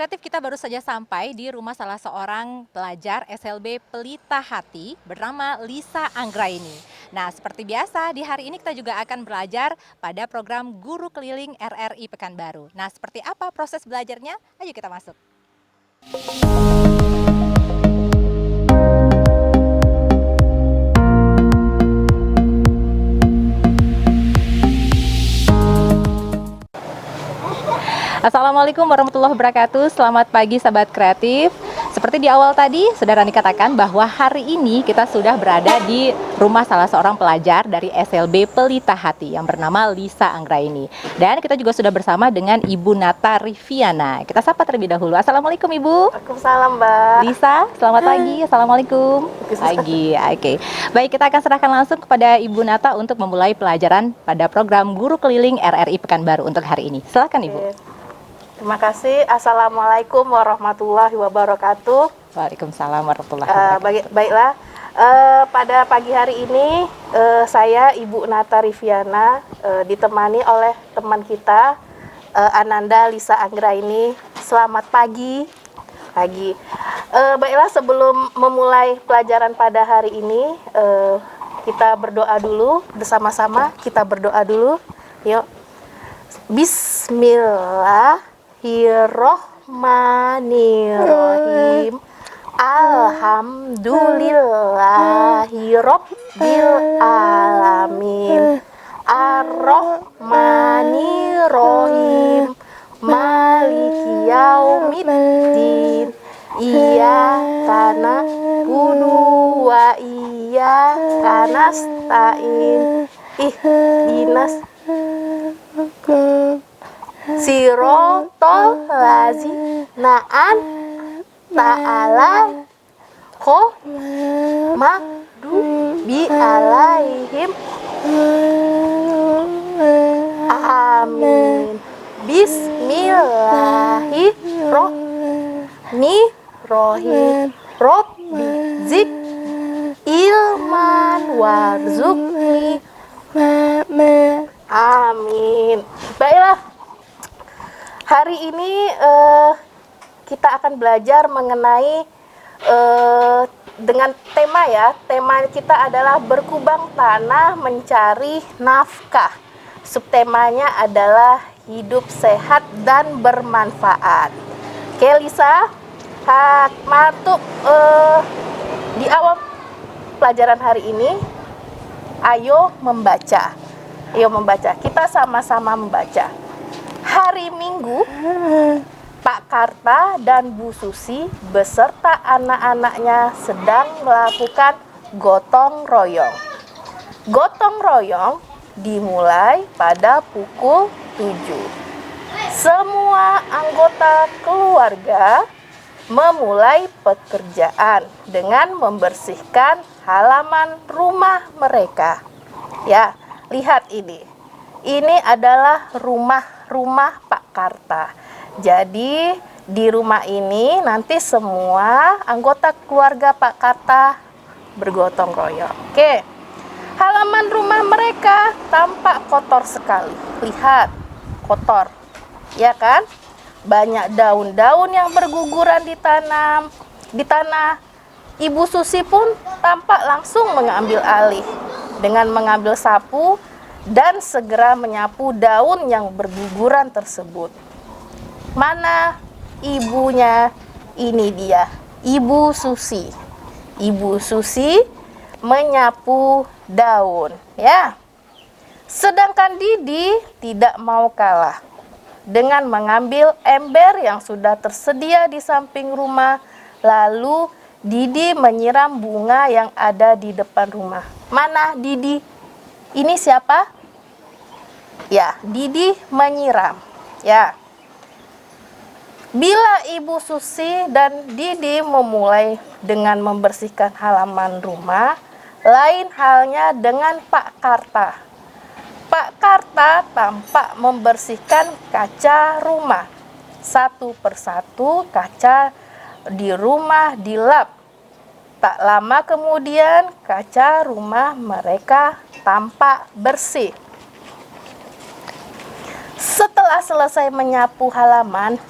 Kreatif, kita baru saja sampai di rumah salah seorang pelajar SLB Pelita Hati bernama Lisa Anggraini. Nah, seperti biasa di hari ini kita juga akan belajar pada program Guru Keliling RRI Pekanbaru. Nah, seperti apa proses belajarnya? Ayo kita masuk. Assalamualaikum warahmatullahi wabarakatuh. Selamat pagi sahabat kreatif. Seperti di awal tadi sudah Rani katakan bahwa hari ini kita sudah berada di rumah salah seorang pelajar dari SLB Pelita Hati yang bernama Lisa Anggraini. Dan kita juga sudah bersama dengan Ibu Nata Riviana. Kita sapa terlebih dahulu. Assalamualaikum Ibu. Waalaikumsalam Mbak. Lisa, selamat pagi. Assalamualaikum. Pagi, oke. Baik, kita akan serahkan langsung kepada Ibu Nata untuk memulai pelajaran pada program Guru Keliling RRI Pekanbaru untuk hari ini. Silakan Ibu. Terima kasih. Assalamualaikum warahmatullahi wabarakatuh. Waalaikumsalam warahmatullahi wabarakatuh. Baiklah, pada pagi hari ini saya Ibu Nata Riviana ditemani oleh teman kita Ananda Lisa Anggraini. Selamat pagi. Baiklah, sebelum memulai pelajaran pada hari ini kita berdoa dulu bersama-sama. Kita berdoa dulu. Yuk. Bismillahirrohmanirrohim. Alhamdulillahirobbil alamin. Ar-Rahmanirrohim. Maliki yaumiddin. Iyyaka na'budu wa iyyaka nasta'in. Ihdinas sirotol lazina ta'ala magdubi alaihim. Amin. Bismillahirrohmanirrohim. Robbi zik ilman warzukni. Amin. Baiklah, hari ini kita akan belajar mengenai dengan tema ya. Tema kita adalah berkubang tanah mencari nafkah. Subtemanya adalah hidup sehat dan bermanfaat. Oke Lisa, matuk di awal pelajaran hari ini, ayo membaca. Kita sama-sama membaca. Hari Minggu, Pak Karta dan Bu Susi beserta anak-anaknya sedang melakukan gotong royong. Gotong royong dimulai pada pukul 7. Semua anggota keluarga memulai pekerjaan dengan membersihkan halaman rumah mereka. Ya, lihat ini. Ini adalah rumah Pak Karta. Jadi di rumah ini nanti semua anggota keluarga Pak Karta bergotong royong. Oke. Halaman rumah mereka tampak kotor sekali. Lihat, kotor. Ya kan? Banyak daun-daun yang berguguran di tanah. Ibu Susi pun tampak langsung mengambil alih dengan mengambil sapu dan segera menyapu daun yang berguguran tersebut. Mana ibunya? Ini dia, Ibu Susi. Ibu Susi menyapu daun, ya. Sedangkan Didi tidak mau kalah dengan mengambil ember yang sudah tersedia di samping rumah. Lalu Didi menyiram bunga yang ada di depan rumah. Mana Didi? Ini siapa? Ya, Didi menyiram. Ya. Bila Ibu Susi dan Didi memulai dengan membersihkan halaman rumah, lain halnya dengan Pak Karta. Pak Karta tampak membersihkan kaca rumah. Satu persatu kaca di rumah dilap. Tak lama kemudian kaca rumah mereka tampak bersih. Setelah selesai menyapu halaman,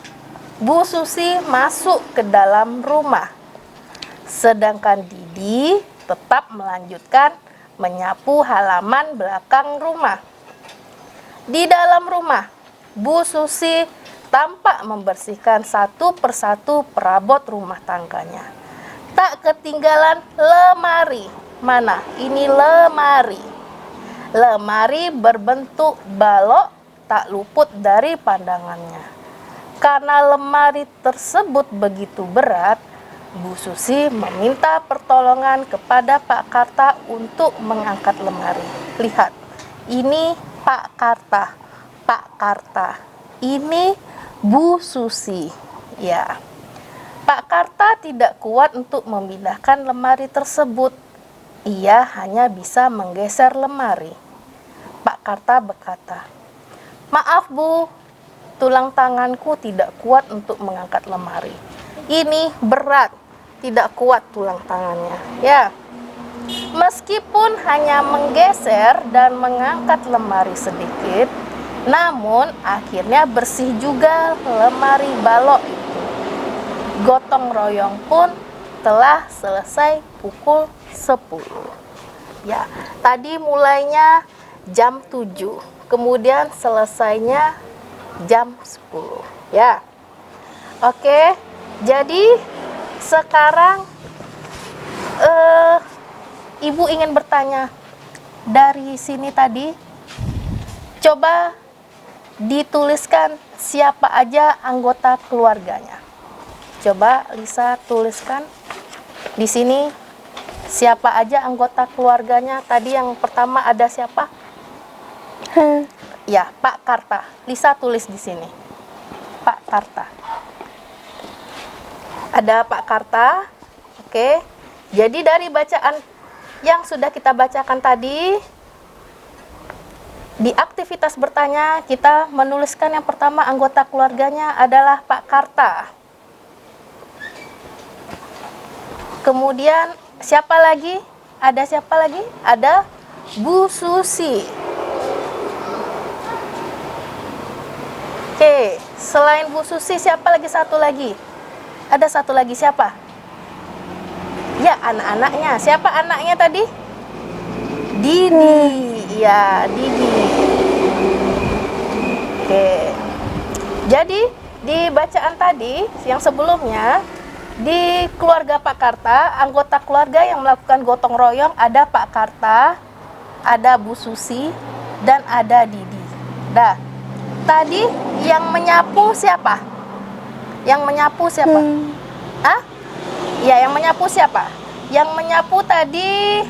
Bu Susi masuk ke dalam rumah, sedangkan Didi tetap melanjutkan menyapu halaman belakang rumah. Di dalam rumah, Bu Susi tampak membersihkan satu persatu perabot rumah tangganya. Tak ketinggalan lemari. Mana? Ini lemari. Lemari berbentuk balok tak luput dari pandangannya. Karena lemari tersebut begitu berat, Bu Susi meminta pertolongan kepada Pak Karta untuk mengangkat lemari. Lihat, ini Pak Karta. Pak Karta. Ini Bu Susi. Ya. Pak Karta tidak kuat untuk memindahkan lemari tersebut. Ia hanya bisa menggeser lemari. Pak Karta berkata, "Maaf Bu, tulang tanganku tidak kuat untuk mengangkat lemari. Ini berat, tidak kuat tulang tangannya." Ya, meskipun hanya menggeser dan mengangkat lemari sedikit, namun akhirnya bersih juga lemari balok itu. Gotong royong pun telah selesai pukul 10. Ya, tadi mulainya jam 7, kemudian selesainya jam 10. Ya. Oke, jadi sekarang Ibu ingin bertanya, dari sini tadi coba dituliskan siapa aja anggota keluarganya. Coba Lisa tuliskan di sini siapa aja anggota keluarganya. Tadi yang pertama ada siapa? Ya, Pak Karta. Lisa tulis di sini. Pak Karta. Ada Pak Karta. Oke. Jadi dari bacaan yang sudah kita bacakan tadi, di aktivitas bertanya kita menuliskan yang pertama anggota keluarganya adalah Pak Karta. Kemudian siapa lagi? Ada siapa lagi? Ada Bu Susi. Oke, selain Bu Susi siapa lagi satu lagi? Ada satu lagi siapa? Ya, anak-anaknya. Siapa anaknya tadi? Didi. Ya, Didi. Oke. Jadi di bacaan tadi yang sebelumnya, di keluarga Pak Karta, anggota keluarga yang melakukan gotong royong ada Pak Karta, ada Bu Susi, dan ada Didi. Dah. Tadi yang menyapu siapa? Yang menyapu siapa? Ah? Ya, yang menyapu siapa? Yang menyapu tadi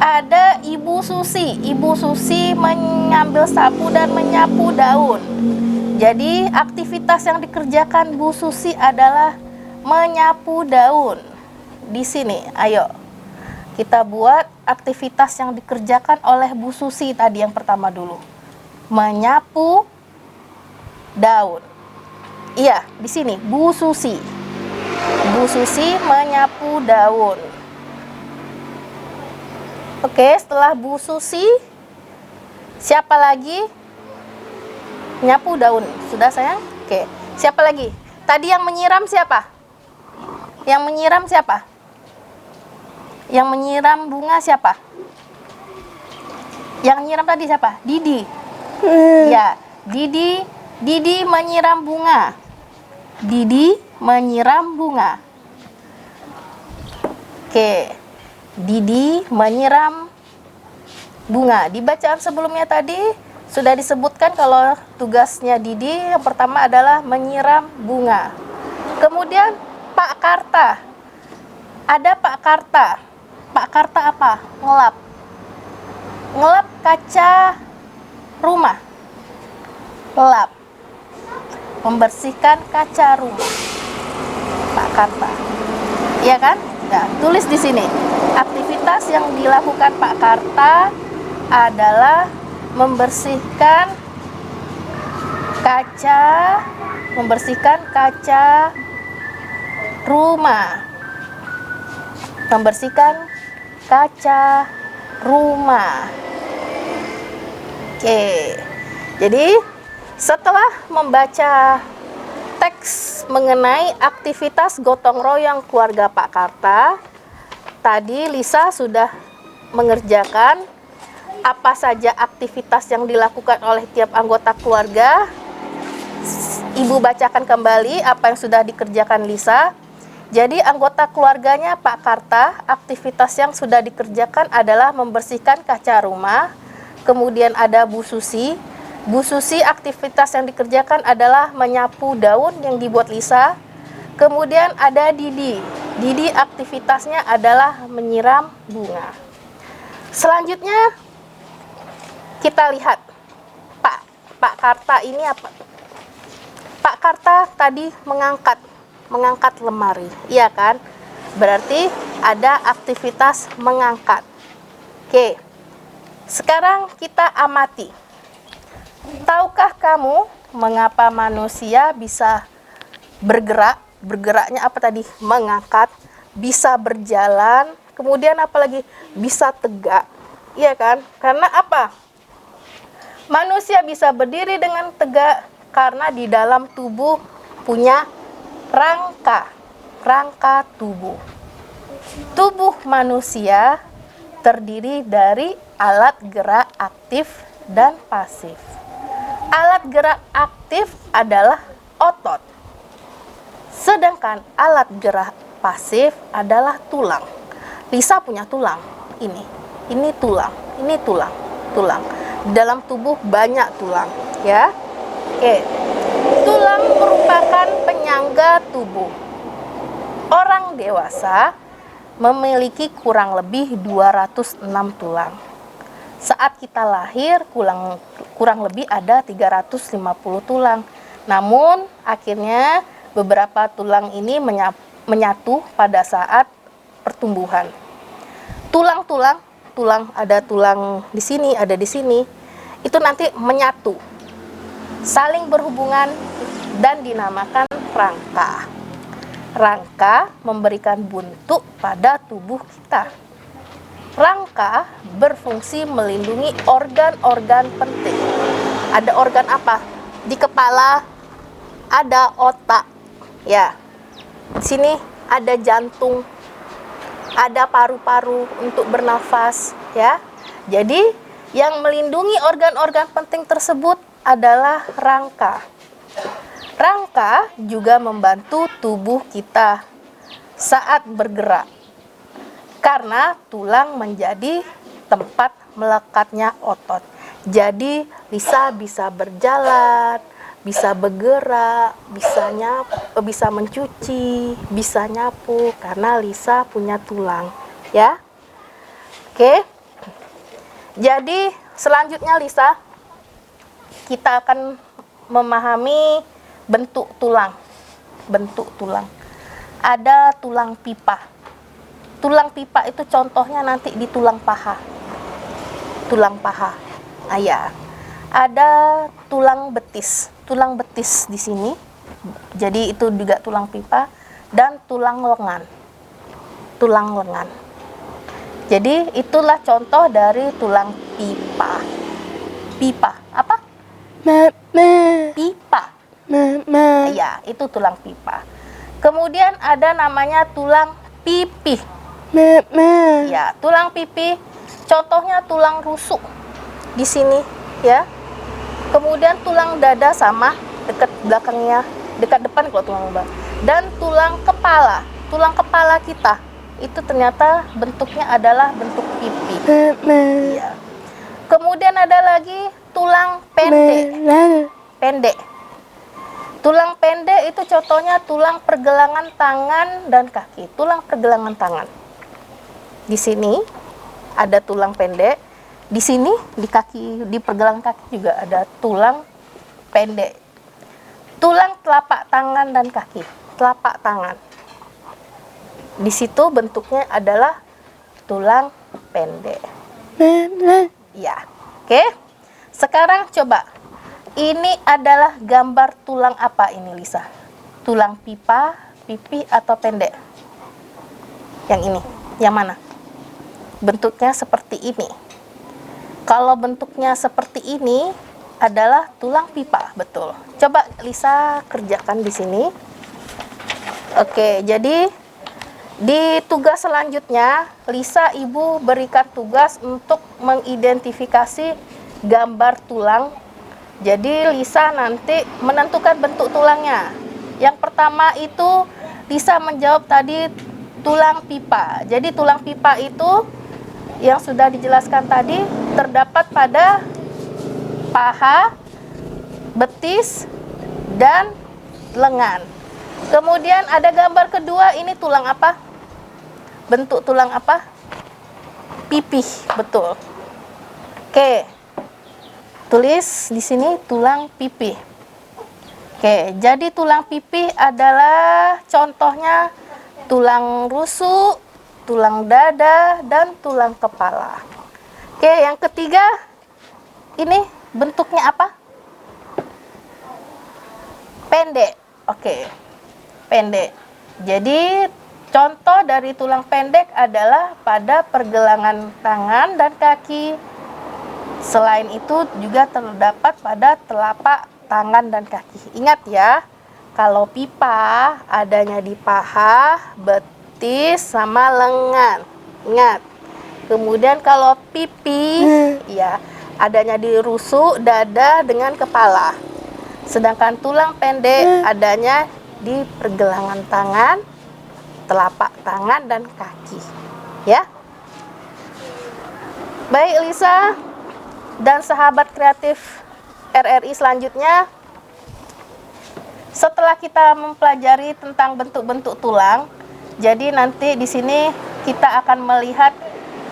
ada Ibu Susi. Ibu Susi mengambil sapu dan menyapu daun. Jadi aktivitas yang dikerjakan Bu Susi adalah menyapu daun. Di sini, ayo kita buat aktivitas yang dikerjakan oleh Bu Susi tadi yang pertama dulu. Menyapu daun. Iya, di sini Bu Susi. Bu Susi menyapu daun. Oke, setelah Bu Susi, siapa lagi? Nyapu daun. Sudah sayang? Oke, siapa lagi? Tadi yang menyiram siapa? Yang menyiram siapa? Yang menyiram bunga siapa? Yang nyiram tadi siapa? Didi. Ya, Didi menyiram bunga. Didi menyiram bunga. Oke. Didi menyiram bunga. Di bacaan sebelumnya tadi sudah disebutkan kalau tugasnya Didi yang pertama adalah menyiram bunga. Kemudian Pak Karta. Ada Pak Karta. Pak Karta apa? Ngelap. Ngelap kaca rumah. Lap. Membersihkan kaca rumah. Pak Karta. Iya kan? Nah, tulis di sini. Aktivitas yang dilakukan Pak Karta adalah membersihkan kaca rumah. Membersihkan kaca rumah. Oke. Jadi setelah membaca teks mengenai aktivitas gotong royong keluarga Pak Karta. Tadi Lisa sudah mengerjakan apa saja aktivitas yang dilakukan oleh tiap anggota keluarga. Ibu bacakan kembali apa yang sudah dikerjakan Lisa. Jadi anggota keluarganya Pak Karta, aktivitas yang sudah dikerjakan adalah membersihkan kaca rumah. Kemudian ada Bu Susi. Bu Susi aktivitas yang dikerjakan adalah menyapu daun yang dibuat Lisa. Kemudian ada Didi. Didi aktivitasnya adalah menyiram bunga. Selanjutnya kita lihat Pak Karta ini apa? Pak Karta tadi mengangkat lemari, iya kan? Berarti ada aktivitas mengangkat. Oke. Sekarang kita amati. Tahukah kamu mengapa manusia bisa bergerak? Bergeraknya apa tadi? Mengangkat, bisa berjalan, kemudian apalagi bisa tegak. Iya kan? Karena apa? Manusia bisa berdiri dengan tegak karena di dalam tubuh punya rangka tubuh. Tubuh manusia terdiri dari alat gerak aktif dan pasif. Alat gerak aktif adalah otot. Sedangkan alat gerak pasif adalah tulang. Lisa punya tulang. Ini tulang. Di dalam tubuh banyak tulang, ya. Oke. Tulang merupakan penyangga tubuh. Orang dewasa memiliki kurang lebih 206 tulang. Saat kita lahir kurang lebih ada 350 tulang. Namun akhirnya beberapa tulang ini menyatu pada saat pertumbuhan. Tulang ada tulang di sini, ada di sini. Itu nanti menyatu. Saling berhubungan dan dinamakan rangka. Rangka memberikan bentuk pada tubuh kita. Rangka berfungsi melindungi organ-organ penting. Ada organ apa? Di kepala ada otak, ya. Di sini ada jantung, ada paru-paru untuk bernafas, ya. Jadi yang melindungi organ-organ penting tersebut adalah rangka. Rangka juga membantu tubuh kita saat bergerak. Karena tulang menjadi tempat melekatnya otot. Jadi Lisa bisa berjalan, bisa bergerak, bisa mencuci, bisa nyapu karena Lisa punya tulang, ya. Oke. Jadi selanjutnya Lisa, kita akan memahami bentuk tulang. Bentuk tulang. Ada tulang pipa. Tulang pipa itu contohnya nanti di tulang paha. Tulang paha. Ya. Ada tulang betis. Tulang betis di sini. Jadi itu juga tulang pipa dan tulang lengan. Tulang lengan. Jadi itulah contoh dari tulang pipa. Pipa. Apa? Pipa. Ya, itu tulang pipa. Kemudian ada namanya tulang pipi. Ya, tulang pipi contohnya tulang rusuk di sini, ya. Kemudian tulang dada sama dekat belakangnya, dekat depan kalau tulang belakang. Dan tulang kepala. Tulang kepala kita itu ternyata bentuknya adalah bentuk pipi. Ya. Kemudian ada lagi tulang pendek. Tulang pendek itu contohnya tulang pergelangan tangan dan kaki. Tulang pergelangan tangan. Di sini ada tulang pendek. Di sini di kaki, di pergelangan kaki juga ada tulang pendek. Tulang telapak tangan dan kaki. Telapak tangan. Di situ bentuknya adalah tulang pendek. Ya. Oke. Sekarang coba. Ini adalah gambar tulang apa ini, Lisa? Tulang pipa, pipi, atau pendek? Yang ini. Yang mana? Bentuknya seperti ini. Kalau bentuknya seperti ini, adalah tulang pipa, betul. Coba Lisa kerjakan di sini. Oke, jadi di tugas selanjutnya, Lisa Ibu berikan tugas untuk mengidentifikasi gambar tulang. Jadi Lisa nanti menentukan bentuk tulangnya. Yang pertama itu Lisa menjawab tadi tulang pipa. Jadi tulang pipa itu yang sudah dijelaskan tadi terdapat pada paha, betis, dan lengan. Kemudian ada gambar kedua, ini tulang apa? Bentuk tulang apa? Pipih, betul. Oke. Tulis di sini tulang pipih. Oke, jadi tulang pipih adalah contohnya tulang rusuk, tulang dada, dan tulang kepala. Oke, yang ketiga, ini bentuknya apa? Pendek. Oke, pendek. Jadi contoh dari tulang pendek adalah pada pergelangan tangan dan kaki. Selain itu juga terdapat pada telapak tangan dan kaki. Ingat ya, kalau pipa adanya di paha, betis, sama lengan. Ingat. Kemudian kalau pipi, ya adanya di rusuk, dada, dengan kepala. Sedangkan tulang pendek adanya di pergelangan tangan, telapak tangan, dan kaki. Ya. Baik Lisa dan sahabat kreatif RRI selanjutnya, setelah kita mempelajari tentang bentuk-bentuk tulang, jadi nanti di sini kita akan melihat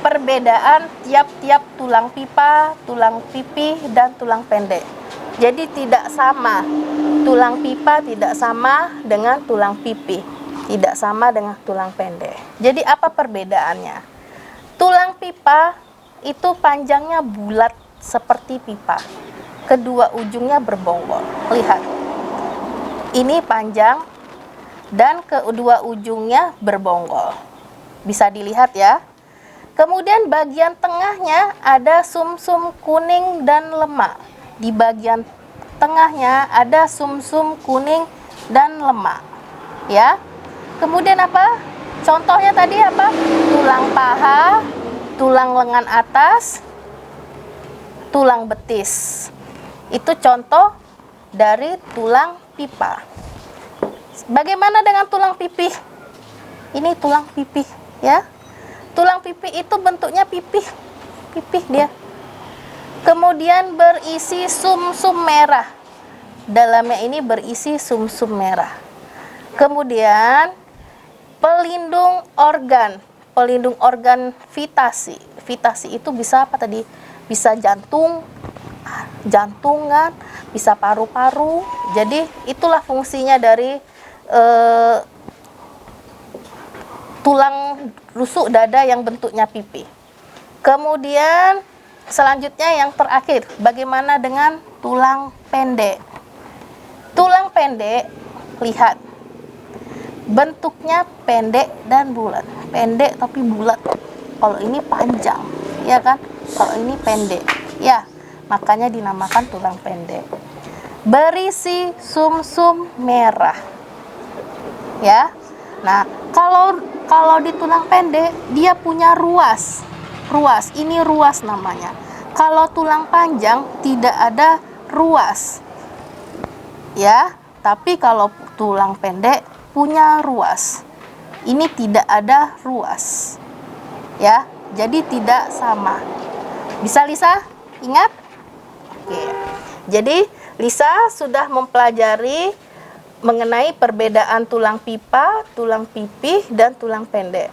perbedaan tiap-tiap tulang pipa, tulang pipih, dan tulang pendek. Jadi tidak sama, tulang pipa tidak sama dengan tulang pipih, tidak sama dengan tulang pendek. Jadi apa perbedaannya? Tulang pipa itu panjangnya bulat seperti pipa, kedua ujungnya berbonggol. Lihat, ini panjang dan kedua ujungnya berbonggol, bisa dilihat ya. Kemudian bagian tengahnya ada sumsum kuning dan lemak. Di bagian tengahnya ada sumsum kuning dan lemak, ya. Kemudian apa? Contohnya tadi apa? Tulang paha, tulang lengan atas, tulang betis. Itu contoh dari tulang pipa. Bagaimana dengan tulang pipih? Ini tulang pipih, ya. Tulang pipih itu bentuknya pipih dia. Kemudian berisi sumsum merah. Dalamnya ini berisi sumsum merah. Kemudian pelindung organ vitasi. Vitasi itu bisa apa tadi? Bisa jantung kan, bisa paru-paru. Jadi itulah fungsinya dari tulang rusuk dada yang bentuknya pipi. Kemudian selanjutnya yang terakhir, bagaimana dengan tulang pendek? Tulang pendek, lihat, bentuknya pendek dan bulat. Pendek tapi bulat. Kalau ini panjang, ya kan? Kalau ini pendek, ya. Makanya dinamakan tulang pendek. Berisi sumsum merah, ya. Nah, kalau di tulang pendek dia punya ruas. Ini ruas namanya. Kalau tulang panjang tidak ada ruas, ya. Tapi kalau tulang pendek punya ruas. Ini tidak ada ruas, ya. Jadi tidak sama. Bisa Lisa ingat? Oke. Jadi Lisa sudah mempelajari mengenai perbedaan tulang pipa, tulang pipih, dan tulang pendek.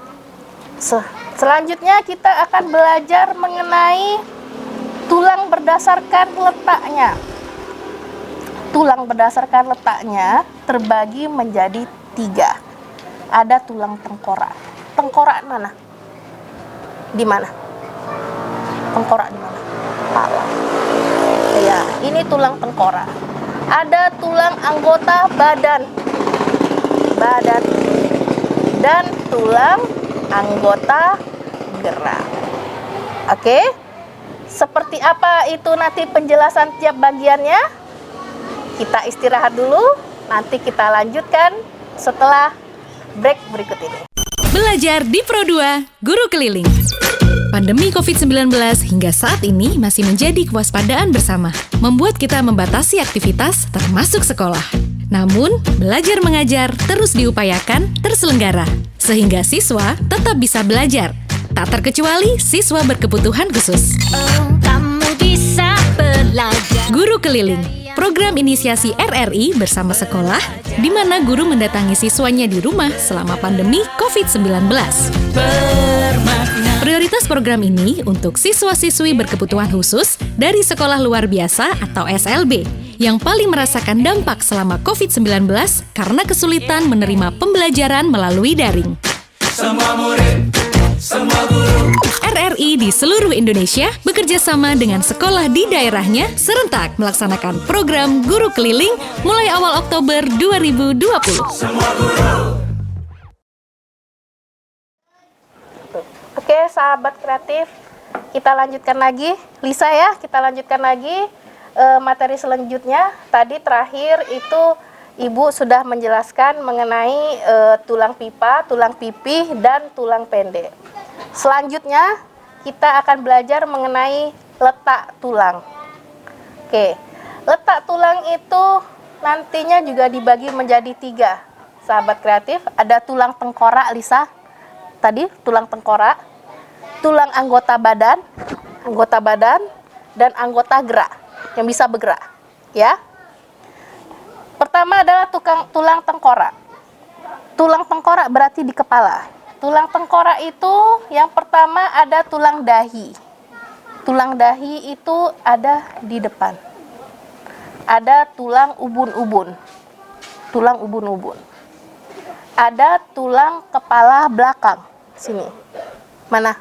Selanjutnya kita akan belajar mengenai tulang berdasarkan letaknya. Tulang berdasarkan letaknya terbagi menjadi 3. Ada tulang tengkorak. Tengkorak mana? Di mana? Tengkorak di mana? Kepala. Ya, ini tulang tengkorak. Ada tulang anggota badan, dan tulang anggota gerak. Oke. Seperti apa itu nanti penjelasan tiap bagiannya? Kita istirahat dulu, nanti kita lanjutkan setelah break berikut ini. Belajar di Pro2, Guru Keliling. Pandemi COVID-19 hingga saat ini masih menjadi kewaspadaan bersama, membuat kita membatasi aktivitas termasuk sekolah. Namun, belajar mengajar terus diupayakan terselenggara, sehingga siswa tetap bisa belajar, tak terkecuali siswa berkebutuhan khusus. Oh, kamu bisa belajar. Guru Keliling, program inisiasi RRI bersama sekolah, di mana guru mendatangi siswanya di rumah selama pandemi COVID-19. Prioritas program ini untuk siswa-siswi berkebutuhan khusus dari sekolah luar biasa atau SLB yang paling merasakan dampak selama COVID-19 karena kesulitan menerima pembelajaran melalui daring. Semua murid, semua guru. RRI di seluruh Indonesia bekerja sama dengan sekolah di daerahnya serentak melaksanakan program Guru Keliling mulai awal Oktober 2020. Semua guru. Oke, sahabat kreatif, kita lanjutkan lagi. Lisa ya, kita lanjutkan lagi materi selanjutnya. Tadi terakhir itu Ibu sudah menjelaskan mengenai tulang pipa, tulang pipih, dan tulang pendek. Selanjutnya, kita akan belajar mengenai letak tulang. Oke, letak tulang itu nantinya juga dibagi menjadi 3. Sahabat kreatif, ada tulang tengkorak, Lisa. Tadi tulang tengkorak, tulang anggota badan, dan anggota gerak yang bisa bergerak, ya. Pertama adalah tulang tengkorak. Tulang tengkorak berarti di kepala. Tulang tengkorak itu yang pertama ada tulang dahi. Tulang dahi itu ada di depan. Ada tulang ubun-ubun. Tulang ubun-ubun. Ada tulang kepala belakang. Sini. Mana?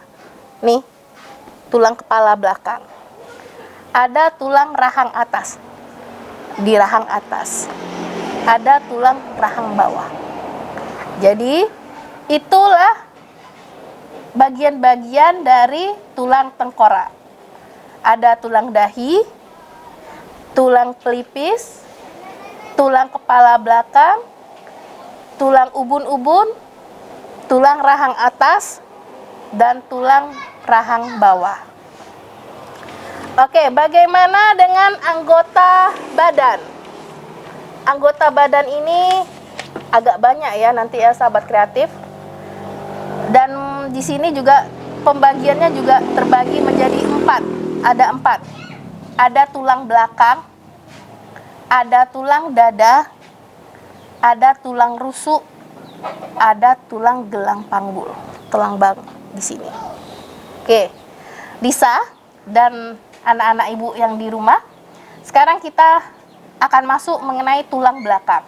Nih. Tulang kepala belakang. Ada tulang rahang atas. Di rahang atas. Ada tulang rahang bawah. Jadi, itulah bagian-bagian dari tulang tengkorak. Ada tulang dahi, tulang pelipis, tulang kepala belakang, tulang ubun-ubun, tulang rahang atas, dan tulang rahang bawah. Oke, bagaimana dengan anggota badan? Anggota badan ini agak banyak ya nanti ya sahabat kreatif. Dan di sini juga pembagiannya juga terbagi menjadi 4. Ada 4. Ada tulang belakang, ada tulang dada, ada tulang rusuk, ada tulang gelang panggul. Tulang bang di sini. Oke. Lisa dan anak-anak ibu yang di rumah, sekarang kita akan masuk mengenai tulang belakang.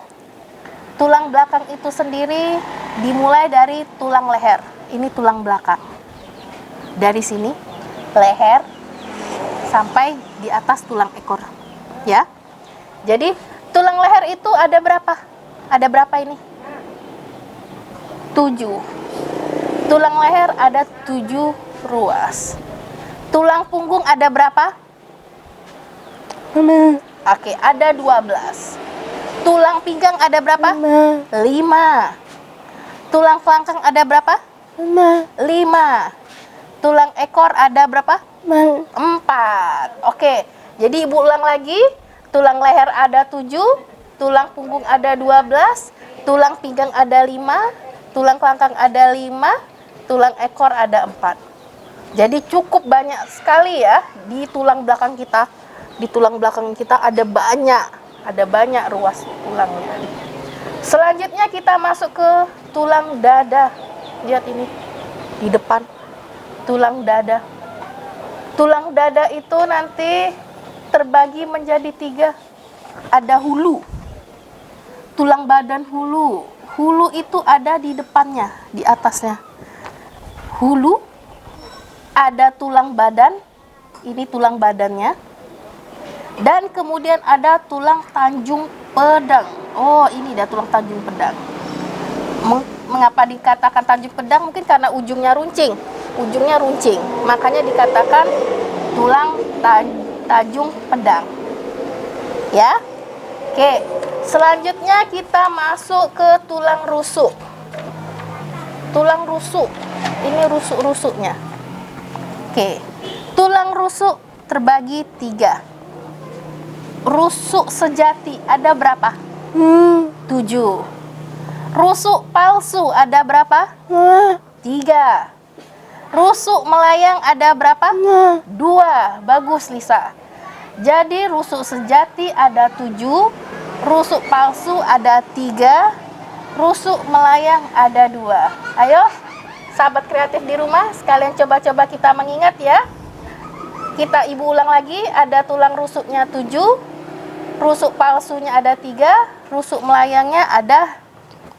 Tulang belakang itu sendiri dimulai dari tulang leher. Ini tulang belakang. Dari sini, leher, sampai di atas tulang ekor. Ya. Jadi, tulang leher itu ada berapa? Ada berapa ini? 7. Tulang leher ada 7 ruas. Tulang punggung ada berapa? Oke, ada 12. Tulang pinggang ada berapa? 5. Tulang kelangkang ada berapa? 5. Tulang ekor ada berapa? 4. Oke, jadi ibu ulang lagi. Tulang leher ada 7, tulang punggung ada 12, tulang pinggang ada 5, tulang kelangkang ada 5, tulang ekor ada 4. Jadi cukup banyak sekali ya di tulang belakang kita. Di tulang belakang kita ada banyak ruas tulangnya. Selanjutnya kita masuk ke tulang dada. Lihat ini di depan, tulang dada. Tulang dada itu nanti terbagi menjadi 3. Ada hulu, tulang badan hulu. Hulu itu ada di depannya, di atasnya. Hulu, ada tulang badan, ini tulang badannya. Dan kemudian ada tulang tanjung pedang. Oh, ini dia tulang tanjung pedang. Mengapa dikatakan tanjung pedang? Mungkin karena ujungnya runcing. ujungnya runcing. Makanya dikatakan tulang tajung pedang. Ya. Oke. Selanjutnya kita masuk ke tulang rusuk. Tulang rusuk. Ini rusuk-rusuknya. Oke. Tulang rusuk terbagi 3. Rusuk sejati ada berapa? 7. Rusuk palsu ada berapa? 3. Rusuk melayang ada berapa? 2. Bagus, Lisa. Jadi rusuk sejati ada 7, rusuk palsu ada 3, rusuk melayang ada 2. Ayo, sahabat kreatif di rumah, sekalian coba-coba kita mengingat ya. Kita ibu ulang lagi, ada tulang rusuknya 7, rusuk palsunya ada 3, rusuk melayangnya ada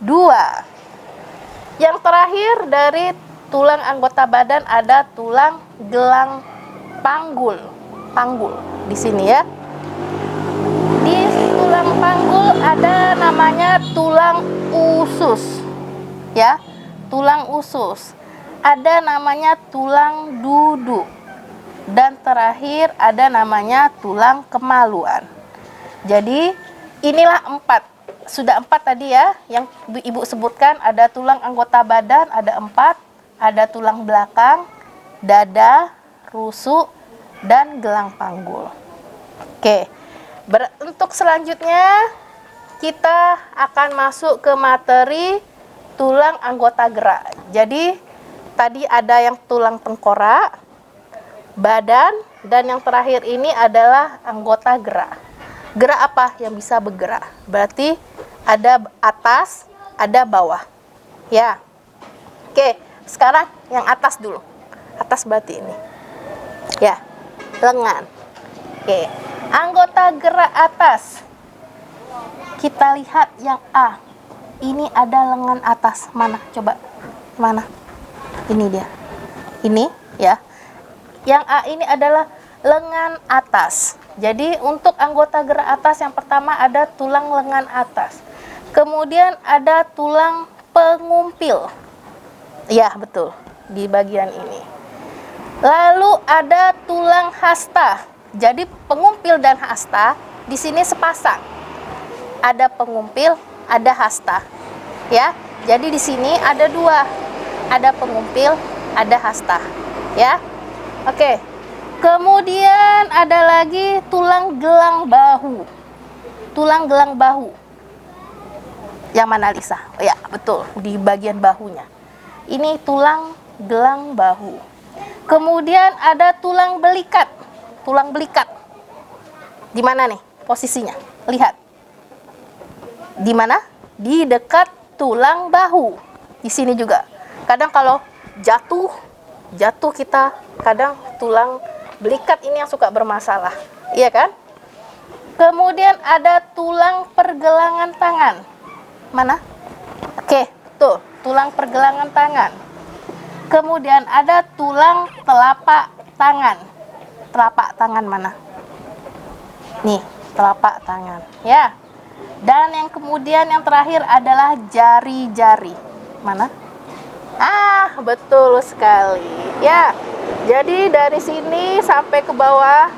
2. Yang terakhir dari tulang anggota badan ada tulang gelang panggul. Panggul di sini ya. Di tulang panggul ada namanya tulang usus. Ya, tulang usus. Ada namanya tulang duduk. Dan terakhir ada namanya tulang kemaluan. Jadi inilah 4. Sudah 4 tadi ya yang ibu sebutkan. Ada tulang anggota badan ada 4, ada tulang belakang, dada, rusuk, dan gelang panggul. Oke, untuk selanjutnya kita akan masuk ke materi tulang anggota gerak. Jadi tadi ada yang tulang tengkorak, badan, dan yang terakhir ini adalah anggota gerak. Gerak apa yang bisa bergerak? Berarti ada atas, ada bawah. Ya. Oke, sekarang yang atas dulu. Atas berarti ini. Ya, lengan. Oke, anggota gerak atas. Kita lihat yang A. Ini ada lengan atas. Mana? Coba. Mana? Ini dia. Ini ya. Yang A ini adalah lengan atas. Jadi untuk anggota gerak atas yang pertama ada tulang lengan atas. Kemudian ada tulang pengumpil. Ya, betul. Di bagian ini. Lalu ada tulang hasta. Jadi pengumpil dan hasta di sini sepasang. Ada pengumpil, ada hasta. Ya. Jadi di sini ada 2. Ada pengumpil, ada hasta. Ya. Oke. Kemudian ada lagi tulang gelang bahu. Tulang gelang bahu. Yang mana, Lisa? Oh ya, betul, di bagian bahunya. Ini tulang gelang bahu. Kemudian ada tulang belikat. Tulang belikat. Di mana nih posisinya? Lihat. Di mana? Di dekat tulang bahu. Di sini juga. Kadang kalau jatuh kita kadang tulang belikat ini yang suka bermasalah. Iya kan? Kemudian ada tulang pergelangan tangan. Mana? Oke, tuh, tulang pergelangan tangan. Kemudian ada tulang telapak tangan. Telapak tangan mana? Nih, telapak tangan. Ya. Dan yang kemudian yang terakhir adalah jari-jari. Mana? Ah, betul sekali. Ya. Jadi dari sini sampai ke bawah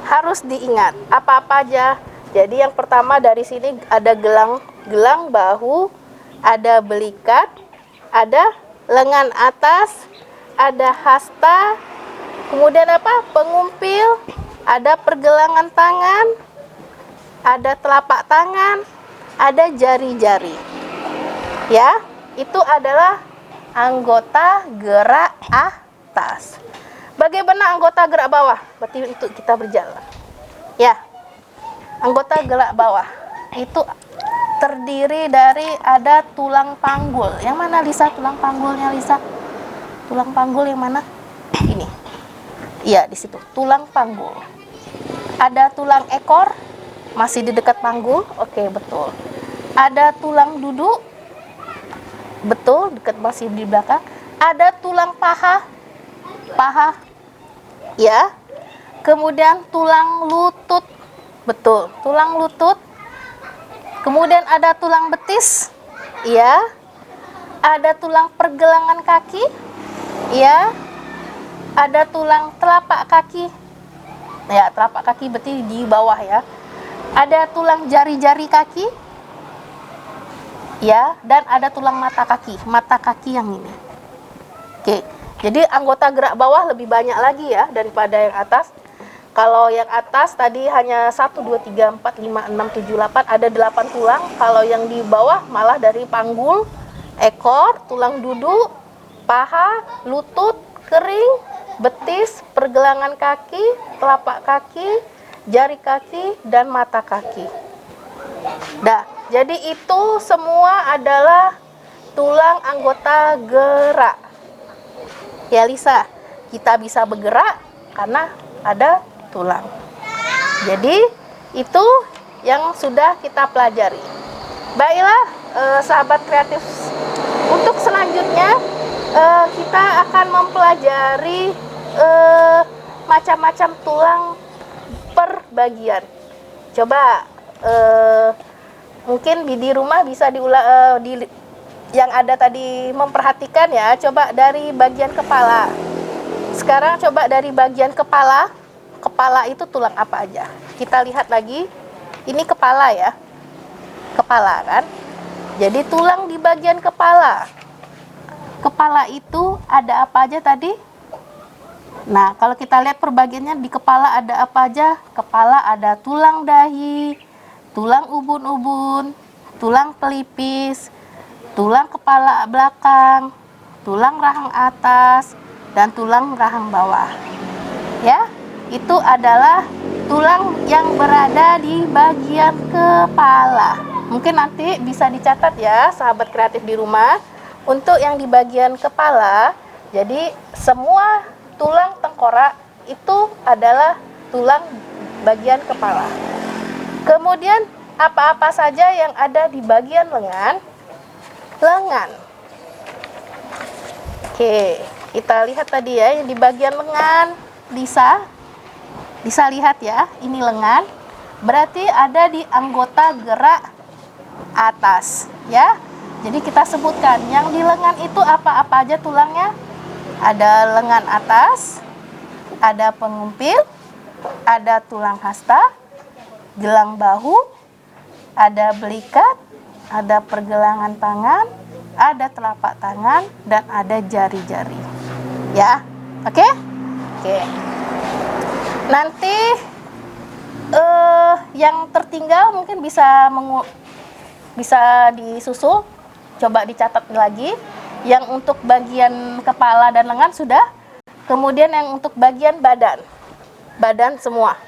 harus diingat apa-apa aja. Jadi yang pertama dari sini ada gelang bahu, ada belikat, ada lengan atas, ada hasta, kemudian apa? Pengumpil, ada pergelangan tangan, ada telapak tangan, ada jari-jari. Ya, itu adalah anggota gerak atas. Bagaimana anggota gerak bawah? Berarti untuk kita berjalan. Ya, anggota gerak bawah itu terdiri dari ada tulang panggul. Yang mana, Lisa? Tulang panggulnya, Lisa? Tulang panggul yang mana? Ini. Iya, di situ. Tulang panggul. Ada tulang ekor, masih di dekat panggul. Oke, betul. Ada tulang duduk. Betul, dekat masih di belakang. Ada tulang paha. Paha. Ya. Kemudian tulang lutut. Betul, tulang lutut. Kemudian ada tulang betis. Iya. Ada tulang pergelangan kaki. Iya. ada tulang telapak kaki. Ya, telapak kaki berarti di bawah ya. Ada tulang jari-jari kaki. Ya, dan ada tulang mata kaki. Mata kaki yang ini. Oke. Jadi anggota gerak bawah lebih banyak lagi ya daripada yang atas. Kalau yang atas tadi hanya 1, 2, 3, 4, 5, 6, 7, 8, ada 8 tulang. Kalau yang di bawah malah dari panggul, ekor, tulang duduk, paha, lutut, kering, betis, pergelangan kaki, telapak kaki, jari kaki, dan mata kaki. Dah, jadi itu semua adalah tulang anggota gerak. Ya Lisa, kita bisa bergerak karena ada tulang. Jadi itu yang sudah kita pelajari. Baiklah, sahabat kreatif, untuk selanjutnya kita akan mempelajari macam-macam tulang per bagian. Coba mungkin di rumah bisa diulang, yang ada tadi memperhatikan ya. Coba dari bagian kepala. Sekarang coba dari bagian kepala. Kepala itu tulang apa aja? Kita lihat lagi. Ini kepala ya. Kepala kan? Jadi tulang di bagian kepala. Kepala itu ada apa aja tadi? Nah, kalau kita lihat perbagiannya di kepala ada apa aja? Kepala ada tulang dahi, tulang ubun-ubun, tulang pelipis, tulang kepala belakang, tulang rahang atas, dan tulang rahang bawah. Ya, itu adalah tulang yang berada di bagian kepala. Mungkin nanti bisa dicatat ya, sahabat kreatif di rumah. Untuk yang di bagian kepala, jadi semua tulang tengkorak itu adalah tulang bagian kepala. Kemudian apa-apa saja yang ada di bagian lengan? Lengan. Oke, kita lihat tadi ya, yang di bagian lengan. Bisa lihat ya, ini lengan. Berarti ada di anggota gerak atas ya. Jadi kita sebutkan yang di lengan itu apa-apa aja tulangnya. Ada lengan atas, ada pengumpil, ada tulang hasta, gelang bahu, ada belikat, ada pergelangan tangan, ada telapak tangan, dan ada jari-jari. Ya, oke? Oke. Nanti yang tertinggal mungkin bisa disusul. Coba dicatat lagi. Yang untuk bagian kepala dan lengan sudah. Kemudian yang untuk bagian badan. Badan semua.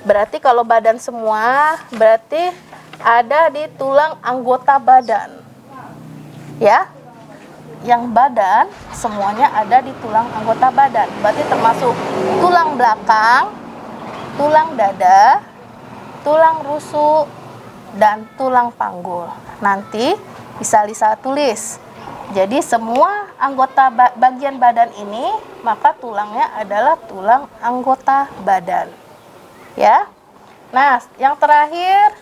Berarti kalau badan semua, berarti ada di tulang anggota badan. Ya. Yang badan semuanya ada di tulang anggota badan. Berarti termasuk tulang belakang, tulang dada, tulang rusuk, dan tulang panggul. Nanti bisa Lisa tulis. Jadi semua anggota bagian badan ini, maka tulangnya adalah tulang anggota badan. Ya. Nah, yang terakhir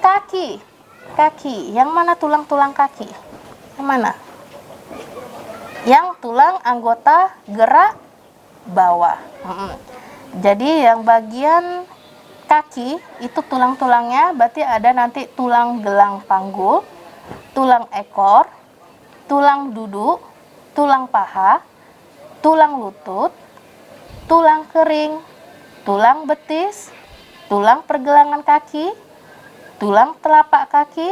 kaki. Kaki. Yang mana tulang-tulang kaki? Yang mana? Yang tulang anggota gerak bawah. Jadi yang bagian kaki itu tulang-tulangnya berarti ada nanti tulang gelang panggul, tulang ekor, tulang duduk, tulang paha, tulang lutut, tulang kering, tulang betis, tulang pergelangan kaki, tulang telapak kaki,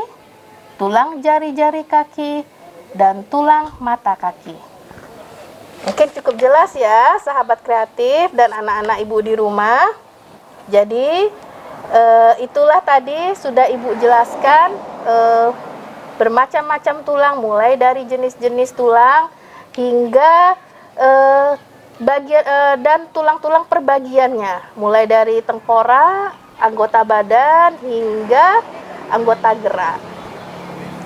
tulang jari-jari kaki, dan tulang mata kaki. Mungkin cukup jelas ya, sahabat kreatif dan anak-anak ibu di rumah. Jadi itulah tadi sudah ibu jelaskan bermacam-macam tulang, mulai dari jenis-jenis tulang hingga dan tulang-tulang perbagiannya, mulai dari tengkorak, anggota badan hingga anggota gerak.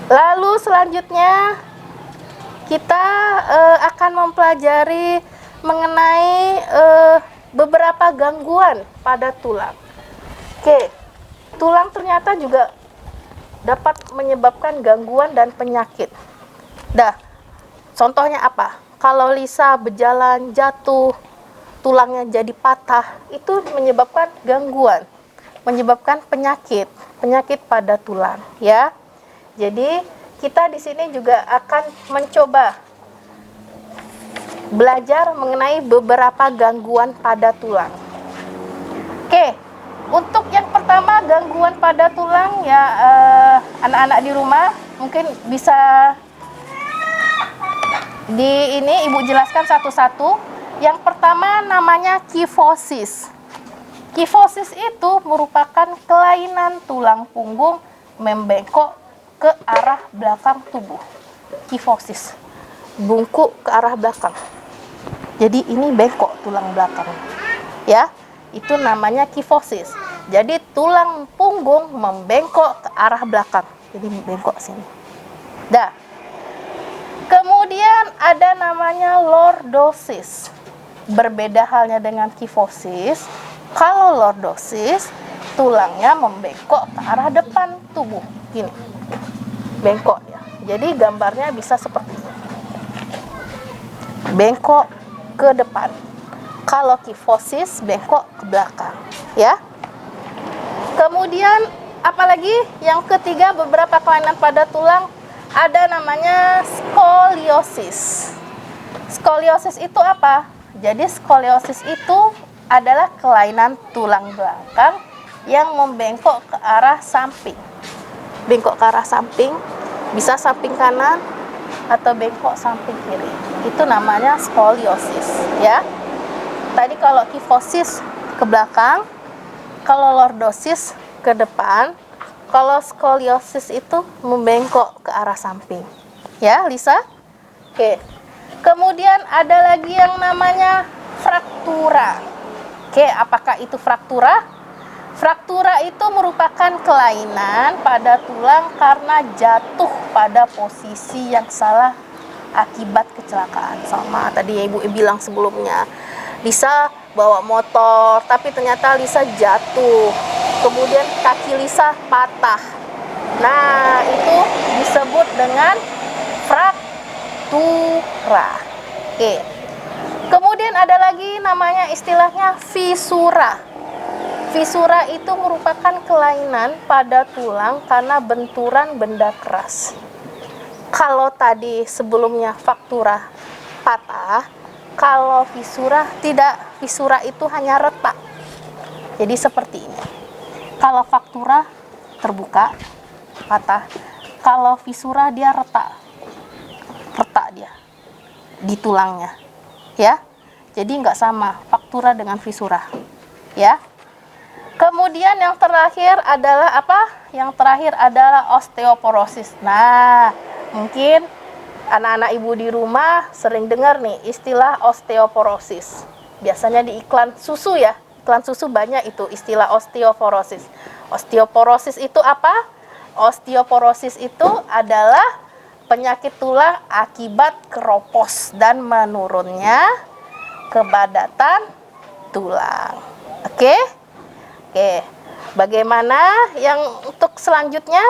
Lalu selanjutnya kita akan mempelajari mengenai beberapa gangguan pada tulang. Oke, tulang ternyata juga dapat menyebabkan gangguan dan penyakit. Contohnya apa? Kalau Lisa berjalan jatuh, tulangnya jadi patah, itu menyebabkan gangguan, menyebabkan penyakit pada tulang, ya. Jadi kita di sini juga akan mencoba belajar mengenai beberapa gangguan pada tulang. Oke, untuk yang pertama gangguan pada tulang ya, anak-anak di rumah mungkin bisa Ibu jelaskan satu-satu. Yang pertama namanya kifosis. Kifosis itu merupakan kelainan tulang punggung membengkok ke arah belakang tubuh. Kifosis, bungkuk ke arah belakang. Jadi ini bengkok tulang belakang, ya. Itu namanya kifosis. Jadi tulang punggung membengkok ke arah belakang. Jadi bengkok sini. Dah. Kemudian ada namanya lordosis. Berbeda halnya dengan kifosis. Kalau lordosis, tulangnya membengkok ke arah depan tubuh. Gini. Bengkok ya. Jadi gambarnya bisa seperti ini. Bengkok ke depan. Kalau kifosis, bengkok ke belakang, ya. Kemudian apalagi yang ketiga, beberapa kelainan pada tulang ada namanya skoliosis. Skoliosis itu apa? Jadi skoliosis itu adalah kelainan tulang belakang yang membengkok ke arah samping. Bengkok ke arah samping, bisa samping kanan atau bengkok samping kiri. Itu namanya skoliosis, ya. Tadi kalau kifosis ke belakang, kalau lordosis ke depan, kalau skoliosis itu membengkok ke arah samping. Ya, Lisa? Oke. Kemudian ada lagi yang namanya fraktura. Oke, apakah itu fraktura? Fraktura itu merupakan kelainan pada tulang karena jatuh pada posisi yang salah akibat kecelakaan. Sama tadi Ibu bilang sebelumnya. Lisa bawa motor, tapi ternyata Lisa jatuh. Kemudian kaki Lisa patah. Nah, itu disebut dengan fraktura. Oke. Kemudian ada lagi namanya istilahnya fisura. Fisura itu merupakan kelainan pada tulang karena benturan benda keras. Kalau tadi sebelumnya fraktura patah, kalau fisura tidak. Fisura itu hanya retak. Jadi seperti ini. Kalau fraktura terbuka, patah. Kalau fisura dia retak. Retak dia di tulangnya. Ya. Jadi nggak sama fraktura dengan fisura. Ya. Kemudian yang terakhir adalah apa? Yang terakhir adalah osteoporosis. Nah, mungkin anak-anak ibu di rumah sering dengar nih istilah osteoporosis. Biasanya di iklan susu ya. Iklan susu banyak itu istilah osteoporosis. Osteoporosis itu apa? Osteoporosis itu adalah penyakit tulang akibat keropos dan menurunnya kepadatan tulang. Oke? Oke. Bagaimana yang untuk selanjutnya?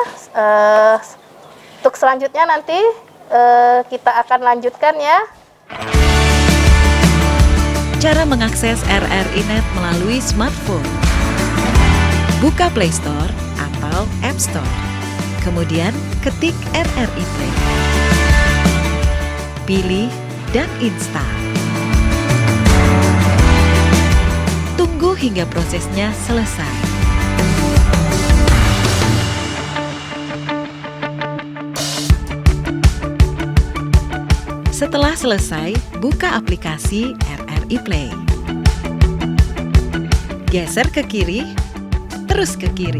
Untuk selanjutnya nanti kita akan lanjutkan ya. Cara mengakses RRI.net melalui smartphone. Buka Play Store atau App Store. Kemudian ketik RRI Play. Pilih dan install. Tunggu hingga prosesnya selesai. Setelah selesai, buka aplikasi RRI Play. Geser ke kiri, terus ke kiri.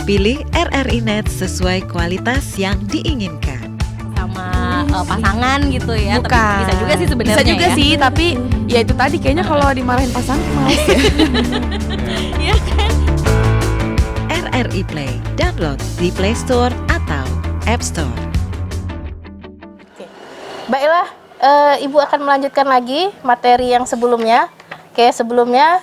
Pilih RRI.net sesuai kualitas yang diinginkan. Sama pasangan gitu ya. Bukan. Tapi bisa juga sih sebenarnya. Bisa juga ya. sih, tapi ya itu tadi kayaknya kalau dimarahin pasangan males ya. Iya kan? RRI Play, download di Play Store atau App Store. Baiklah, Ibu akan melanjutkan lagi materi yang sebelumnya. Oke, sebelumnya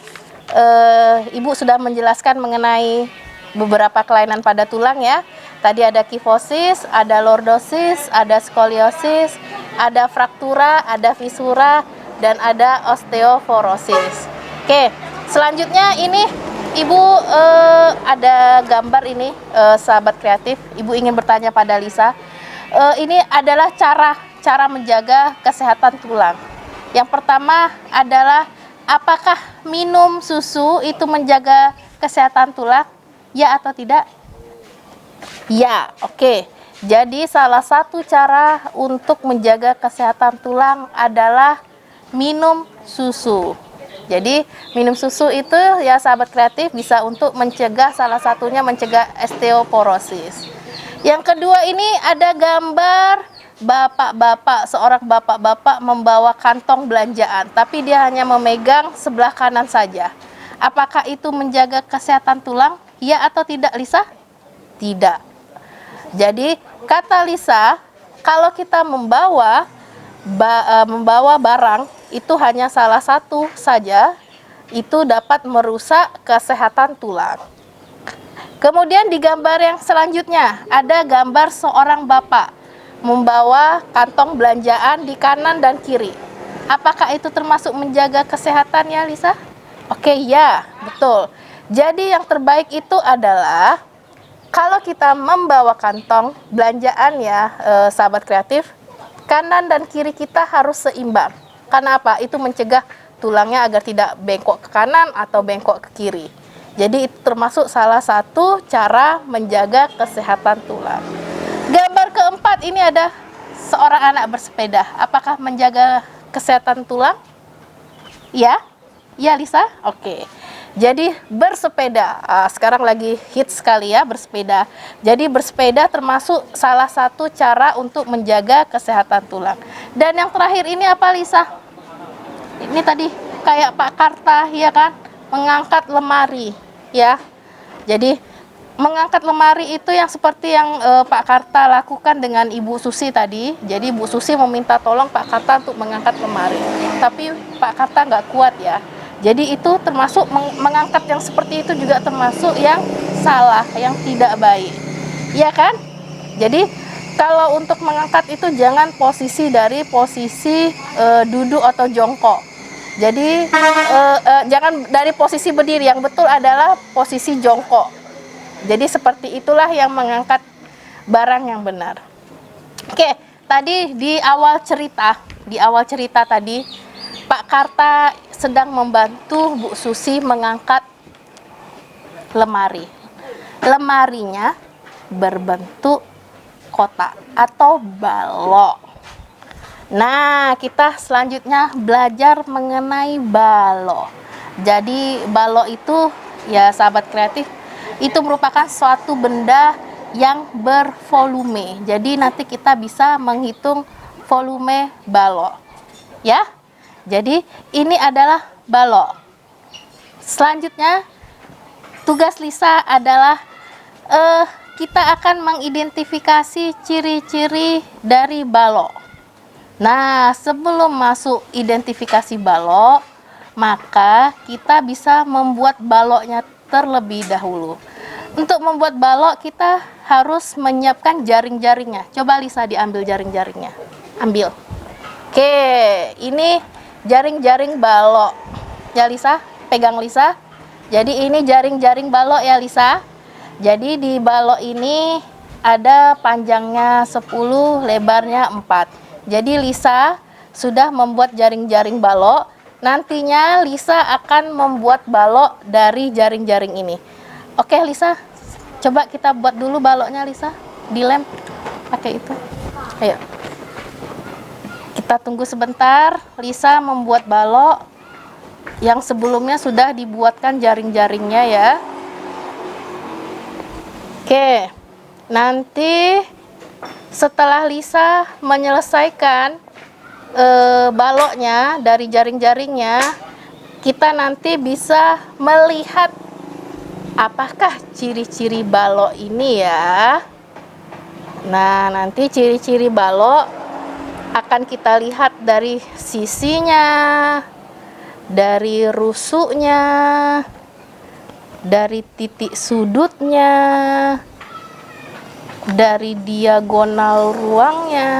Ibu sudah menjelaskan mengenai beberapa kelainan pada tulang ya. Tadi ada kifosis, ada lordosis, ada skoliosis, ada fraktura, ada fisura, dan ada osteoporosis. Oke, selanjutnya ini Ibu ada gambar ini, sahabat kreatif. Ibu ingin bertanya pada Lisa. Ini adalah cara menjaga kesehatan tulang. Yang pertama adalah apakah minum susu itu menjaga kesehatan tulang? Ya atau tidak? Ya, oke. Jadi salah satu cara untuk menjaga kesehatan tulang adalah minum susu. Jadi minum susu itu ya sahabat kreatif bisa untuk mencegah, salah satunya mencegah osteoporosis. Yang kedua ini ada gambar seorang bapak-bapak membawa kantong belanjaan, tapi dia hanya memegang sebelah kanan saja. Apakah itu menjaga kesehatan tulang? Ya atau tidak, Lisa? Tidak. Jadi kata Lisa, kalau kita membawa barang itu hanya salah satu saja, itu dapat merusak kesehatan tulang. Kemudian di gambar yang selanjutnya ada gambar seorang bapak membawa kantong belanjaan di kanan dan kiri. Apakah itu termasuk menjaga kesehatan ya, Lisa? Oke, ya, betul. Jadi yang terbaik itu adalah kalau kita membawa kantong belanjaan ya, sahabat kreatif, kanan dan kiri kita harus seimbang. Karena apa? Itu mencegah tulangnya agar tidak bengkok ke kanan atau bengkok ke kiri. Jadi itu termasuk salah satu cara menjaga kesehatan tulang. Gambar keempat ini ada seorang anak bersepeda. Apakah menjaga kesehatan tulang? Ya? Ya, Lisa? Oke. Jadi bersepeda, sekarang lagi hits sekali ya bersepeda. Jadi bersepeda termasuk salah satu cara untuk menjaga kesehatan tulang. Dan yang terakhir ini apa, Lisa? Ini tadi kayak Pak Karta ya kan, mengangkat lemari ya. Jadi mengangkat lemari itu yang seperti yang Pak Karta lakukan dengan Ibu Susi tadi. Jadi Ibu Susi meminta tolong Pak Karta untuk mengangkat lemari, tapi Pak Karta nggak kuat ya. Jadi itu termasuk mengangkat yang seperti itu juga termasuk yang salah, yang tidak baik. Iya kan? Jadi kalau untuk mengangkat itu jangan posisi dari posisi duduk atau jongkok. Jadi jangan dari posisi berdiri, yang betul adalah posisi jongkok. Jadi seperti itulah yang mengangkat barang yang benar. Oke, tadi di awal cerita tadi Pak Karta sedang membantu Bu Susi mengangkat lemari. Lemarinya berbentuk kotak atau balok. Nah, kita selanjutnya belajar mengenai balok. Jadi balok itu ya sahabat kreatif, itu merupakan suatu benda yang bervolume. Jadi nanti kita bisa menghitung volume balok. Ya? Jadi ini adalah balok. Selanjutnya tugas Lisa adalah kita akan mengidentifikasi ciri-ciri dari balok. Nah, sebelum masuk identifikasi balok, maka kita bisa membuat baloknya terlebih dahulu. Untuk membuat balok kita harus menyiapkan jaring-jaringnya. Coba Lisa diambil jaring-jaringnya. Ambil. Oke, ini jaring-jaring balok. Ya Lisa, pegang Lisa. Jadi ini jaring-jaring balok ya Lisa. Jadi di balok ini ada panjangnya 10, lebarnya 4. Jadi Lisa sudah membuat jaring-jaring balok. Nantinya Lisa akan membuat balok dari jaring-jaring ini. Oke Lisa, coba kita buat dulu baloknya Lisa. Dilem pakai itu. Ayo. Kita tunggu sebentar. Lisa membuat balok yang sebelumnya sudah dibuatkan jaring-jaringnya ya. Oke. Nanti setelah Lisa menyelesaikan baloknya dari jaring-jaringnya, kita nanti bisa melihat apakah ciri-ciri balok ini ya. Nah, nanti ciri-ciri balok akan kita lihat dari sisinya, dari rusuknya, dari titik sudutnya, dari diagonal ruangnya,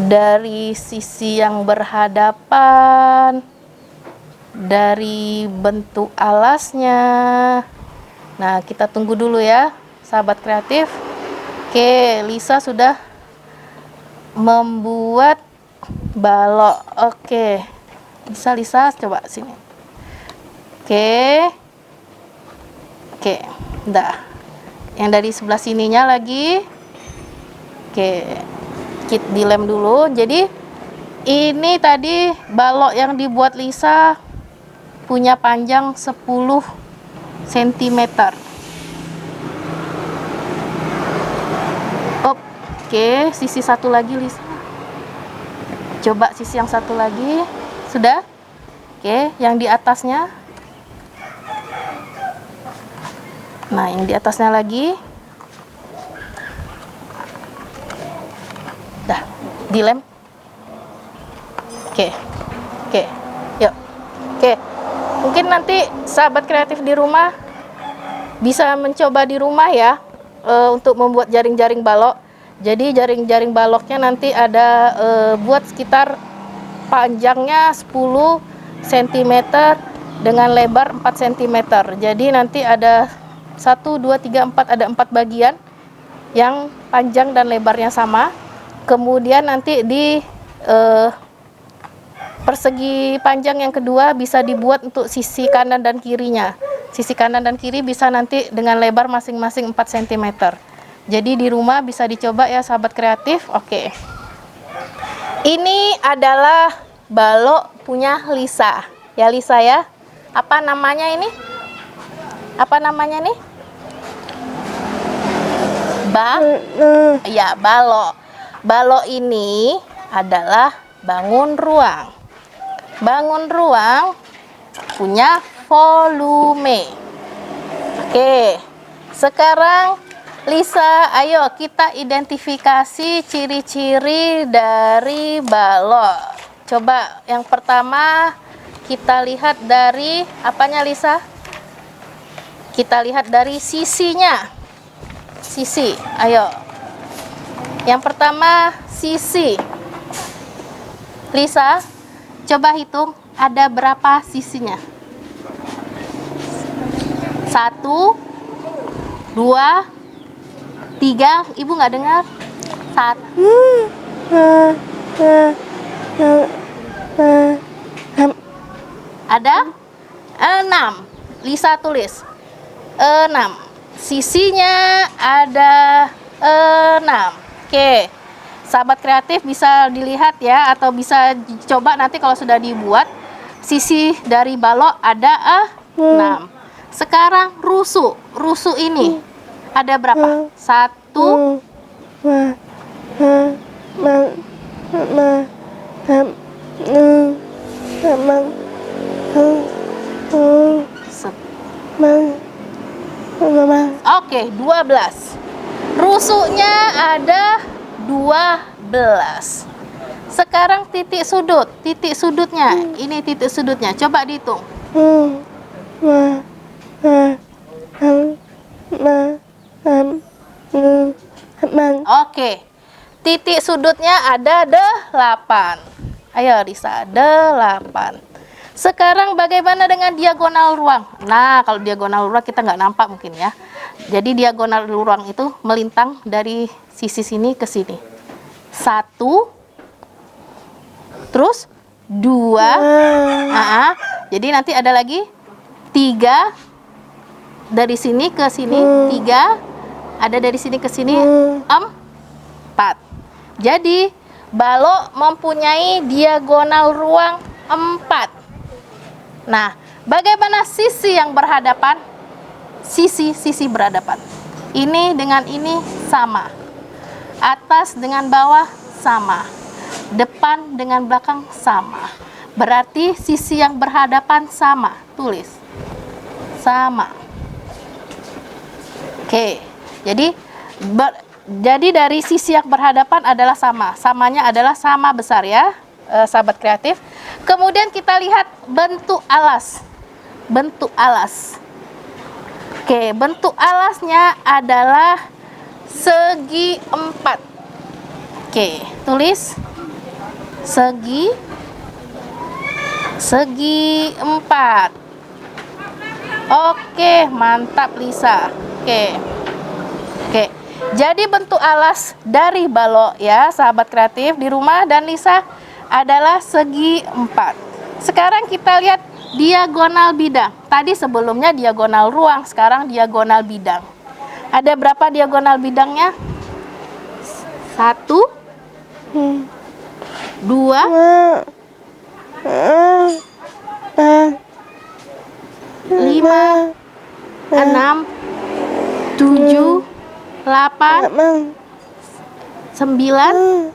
dari sisi yang berhadapan, dari bentuk alasnya. Nah, kita tunggu dulu ya, sahabat kreatif. Oke, Lisa sudah membuat balok. Oke, Lisa coba sini. Oke, udah. Yang dari sebelah sininya lagi. Oke, kita dilem dulu. Jadi ini tadi balok yang dibuat Lisa punya panjang 10 cm. Oke, sisi satu lagi Lisa. Coba sisi yang satu lagi. Sudah? Oke, yang di atasnya. Nah, yang di atasnya lagi. Dah, dilem. Oke, yuk. Oke, mungkin nanti sahabat kreatif di rumah bisa mencoba di rumah ya, untuk membuat jaring-jaring balok. Jadi jaring-jaring baloknya nanti ada buat sekitar panjangnya 10 cm dengan lebar 4 cm. Jadi nanti ada 1, 2, 3, 4, ada 4 bagian yang panjang dan lebarnya sama. Kemudian nanti di persegi panjang yang kedua bisa dibuat untuk sisi kanan dan kirinya. Sisi kanan dan kiri bisa nanti dengan lebar masing-masing 4 cm. Jadi di rumah bisa dicoba ya sahabat kreatif. Oke. Ini adalah balok punya Lisa. Ya Lisa ya. Apa namanya ini? Apa namanya nih? Ya, balok. Balok ini adalah bangun ruang. Bangun ruang punya volume. Oke. Sekarang Lisa, ayo kita identifikasi ciri-ciri dari balok. Coba yang pertama kita lihat dari apanya Lisa? Kita lihat dari sisinya. Sisi, ayo. Yang pertama sisi. Lisa, coba hitung ada berapa sisinya? 1, 2, 3, Ibu nggak dengar? 1. Ada 6. Lisa tulis 6. Sisinya ada 6. Oke. Sahabat kreatif bisa dilihat ya, atau bisa coba nanti kalau sudah dibuat. Sisi dari balok ada 6. Sekarang rusuk. Rusuk ini ada berapa? 1. Oke, 12. Rusuknya ada 12. Sekarang titik sudut. Titik sudutnya. Ini titik sudutnya. Coba dihitung. Oke, titik sudutnya ada 8. Ayo Lisa, 8. Sekarang bagaimana dengan diagonal ruang? Nah, kalau diagonal ruang kita nggak nampak mungkin ya. Jadi diagonal ruang itu melintang dari sisi sini ke sini. 1, terus 2. Jadi nanti ada lagi 3. Dari sini ke sini 3, ada dari sini ke sini 4. Jadi balok mempunyai diagonal ruang 4. Nah, bagaimana sisi yang berhadapan? Sisi berhadapan. Ini dengan ini sama. Atas dengan bawah sama. Depan dengan belakang sama. Berarti sisi yang berhadapan sama. Tulis. Sama. Oke, jadi dari sisi yang berhadapan adalah sama. Samanya adalah sama besar ya, sahabat kreatif. Kemudian kita lihat bentuk alas. Bentuk alas. Oke, bentuk alasnya adalah segi 4. Oke, tulis segi 4. Oke, mantap Lisa. Oke. Jadi bentuk alas dari balok ya, sahabat kreatif di rumah dan Lisa adalah segi 4. Sekarang kita lihat diagonal bidang. Tadi sebelumnya diagonal ruang, sekarang diagonal bidang. Ada berapa diagonal bidangnya? 1, 2, 5, 6, 7, 8, 9.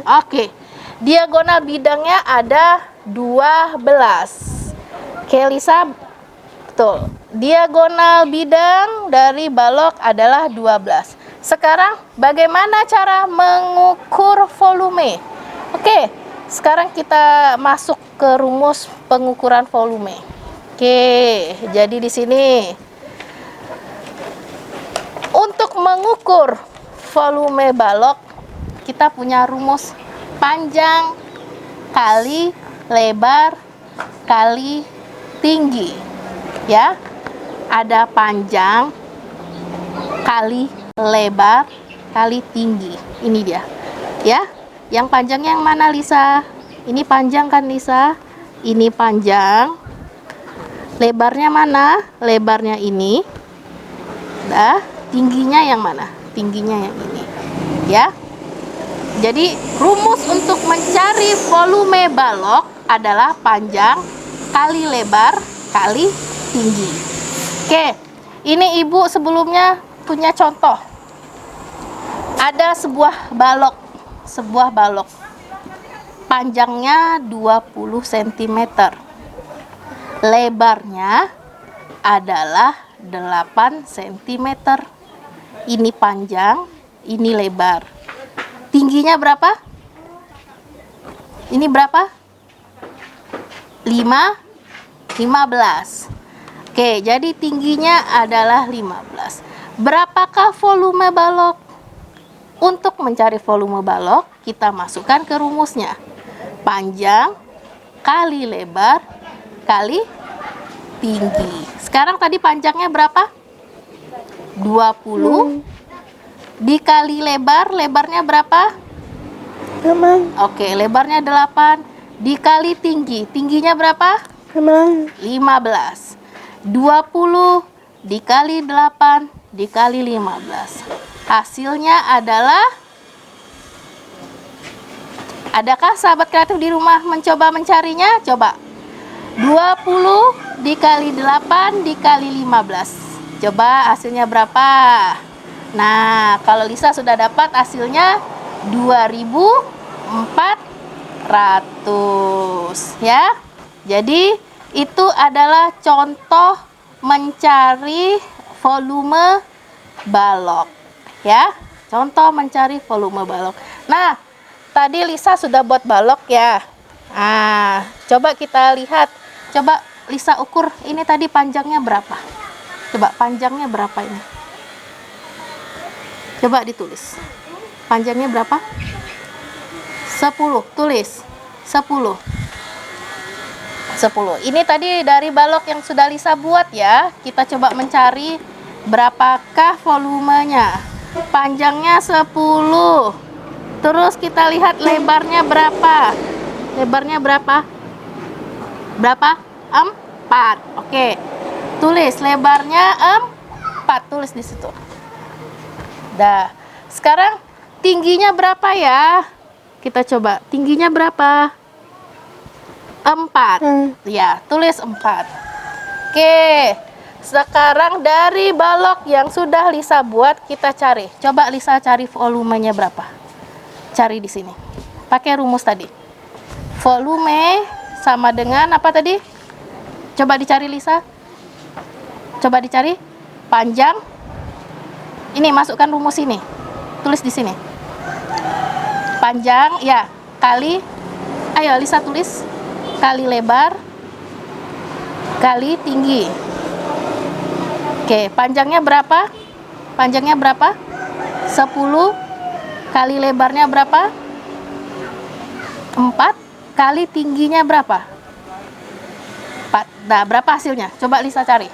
Oke, diagonal bidangnya ada 12. Oke Lisa, betul. Diagonal bidang dari balok adalah 12. Sekarang bagaimana cara mengukur volume? Oke, sekarang kita masuk ke rumus pengukuran volume. Oke, jadi di sini untuk mengukur volume balok kita punya rumus panjang kali lebar kali tinggi. Ya. Ada panjang kali lebar kali tinggi. Ini dia. Ya. Yang panjangnya yang mana Lisa? Ini panjang kan Lisa? Ini panjang. Lebarnya mana? Lebarnya ini. Dah, tingginya yang mana? Tingginya yang ini. Ya. Jadi rumus untuk mencari volume balok adalah panjang kali lebar kali tinggi. Oke, ini ibu sebelumnya punya contoh. Ada sebuah balok. Panjangnya 20 cm. Lebarnya adalah 8 cm. Ini panjang, ini lebar. Tingginya berapa? Ini berapa? 15. Oke, jadi tingginya adalah 15. Berapakah volume balok? Untuk mencari volume balok, kita masukkan ke rumusnya. Panjang kali lebar kali tinggi. Sekarang tadi panjangnya berapa? 20 dikali lebar, lebarnya berapa? 8. Oke, lebarnya 8 dikali tinggi. Tingginya berapa? 15. 20 dikali 8 dikali 15. Hasilnya adalah, adakah sahabat kreatif di rumah mencoba mencarinya? Coba. 20 dikali 8 dikali 15. Coba hasilnya berapa? Nah, kalau Lisa sudah dapat hasilnya 2400 ya. Jadi itu adalah contoh mencari volume balok ya. Contoh mencari volume balok. Nah, tadi Lisa sudah buat balok ya. Nah, coba kita lihat. Coba Lisa ukur ini tadi panjangnya berapa? Coba panjangnya berapa ini? Coba ditulis. Panjangnya berapa? 10. Tulis. 10. Ini tadi dari balok yang sudah Lisa buat ya. Kita coba mencari berapakah volumenya. Panjangnya 10. Terus kita lihat lebarnya berapa. Lebarnya berapa? Berapa? 4. Oke. Tulis lebarnya 4. Tulis di situ. Dah. Sekarang tingginya berapa ya? Kita coba. Tingginya berapa? 4. Ya, tulis 4. Oke. Sekarang dari balok yang sudah Lisa buat kita cari. Coba Lisa cari volumenya berapa? Cari di sini. Pakai rumus tadi. Volume sama dengan apa tadi? Coba dicari Lisa. Coba dicari. Panjang. Ini masukkan rumus ini. Tulis di sini. Panjang ya, kali. Ayo Lisa tulis. Kali lebar kali tinggi. Oke, panjangnya berapa? Panjangnya berapa? 10 kali lebarnya berapa? 4 kali tingginya berapa? 4. Nah, berapa hasilnya? Coba Lisa cari.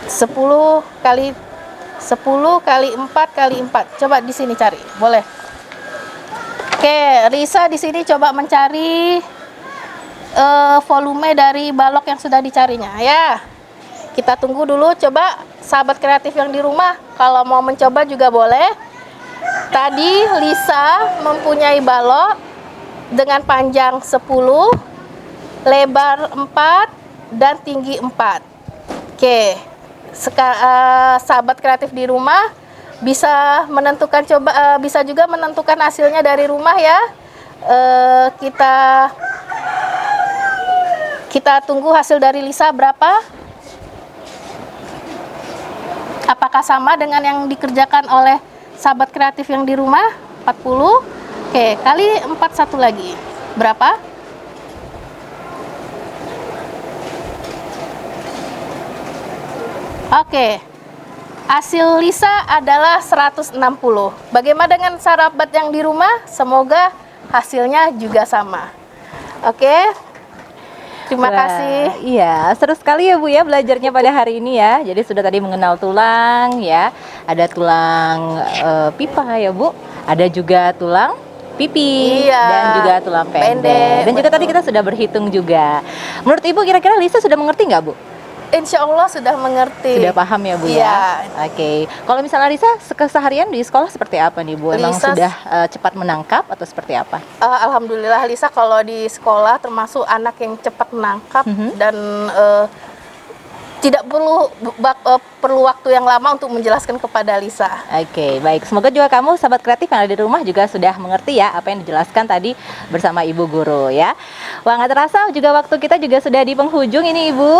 10 kali 4 kali 4. Coba di sini cari. Boleh. Oke, Lisa di sini coba mencari volume dari balok yang sudah dicarinya ya. Kita tunggu dulu, coba sahabat kreatif yang di rumah kalau mau mencoba juga boleh. Tadi Lisa mempunyai balok dengan panjang 10, lebar 4 dan tinggi 4. Oke. Sahabat kreatif di rumah bisa menentukan bisa juga menentukan hasilnya dari rumah ya. Kita tunggu hasil dari Lisa berapa? Apakah sama dengan yang dikerjakan oleh sahabat kreatif yang di rumah? 40. Oke, kali 4 satu lagi. Berapa? Oke. Hasil Lisa adalah 160. Bagaimana dengan sahabat yang di rumah? Semoga hasilnya juga sama. Oke. Terima kasih. Iya, seru sekali ya Bu ya belajarnya pada hari ini ya. Jadi sudah tadi mengenal tulang ya. Ada tulang pipa ya Bu. Ada juga tulang pipi dan juga tulang pendek. Dan juga tadi kita sudah berhitung juga. Menurut Ibu kira-kira Lisa sudah mengerti nggak Bu? Insya Allah sudah mengerti. Sudah paham ya Bu ya? Oke. Kalau misalnya Lisa keseharian di sekolah seperti apa nih Bu? Emang Lisa sudah cepat menangkap atau seperti apa? Alhamdulillah Lisa kalau di sekolah termasuk anak yang cepat menangkap dan tidak perlu waktu yang lama untuk menjelaskan kepada Lisa. Oke, baik. Semoga juga kamu sahabat kreatif yang ada di rumah juga sudah mengerti ya apa yang dijelaskan tadi bersama Ibu Guru ya. Wah, nggak terasa juga waktu kita juga sudah di penghujung ini Ibu.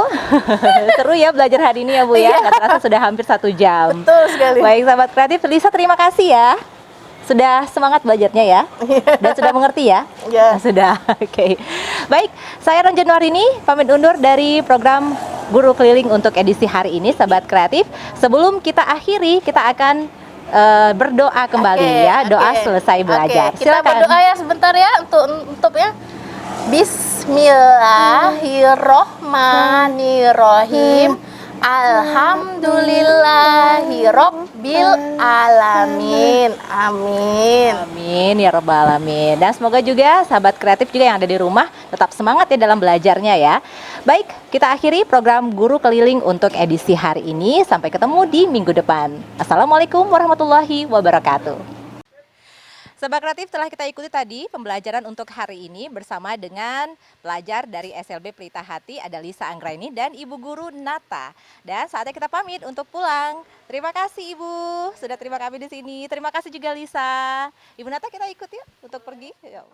Seru ya belajar hari ini ya Bu ya. Nggak terasa sudah hampir 1 jam. Betul sekali. Baik sahabat kreatif, Lisa terima kasih ya. Sudah semangat belajarnya ya? Dan sudah mengerti ya? Ya. Sudah, oke. Baik, saya Ron Januarini pamit undur dari program Guru Keliling untuk edisi hari ini, sahabat kreatif. Sebelum kita akhiri, kita akan berdoa kembali ya, doa selesai belajar. Kita berdoa ya sebentar ya untuk ya. Bismillahirrohmanirrohim. Alhamdulillahirabbil alamin. Amin. Amin ya rabbal alamin. Dan semoga juga sahabat kreatif juga yang ada di rumah tetap semangat ya dalam belajarnya ya. Baik, kita akhiri program Guru Keliling untuk edisi hari ini. Sampai ketemu di minggu depan. Assalamualaikum warahmatullahi wabarakatuh. Sahabat kreatif, telah kita ikuti tadi pembelajaran untuk hari ini bersama dengan pelajar dari SLB Pelita Hati, ada Lisa Anggraini dan Ibu Guru Nata. Dan saatnya kita pamit untuk pulang. Terima kasih Ibu sudah terima kami di sini. Terima kasih juga Lisa. Ibu Nata, kita ikut ya untuk pergi. Yuk.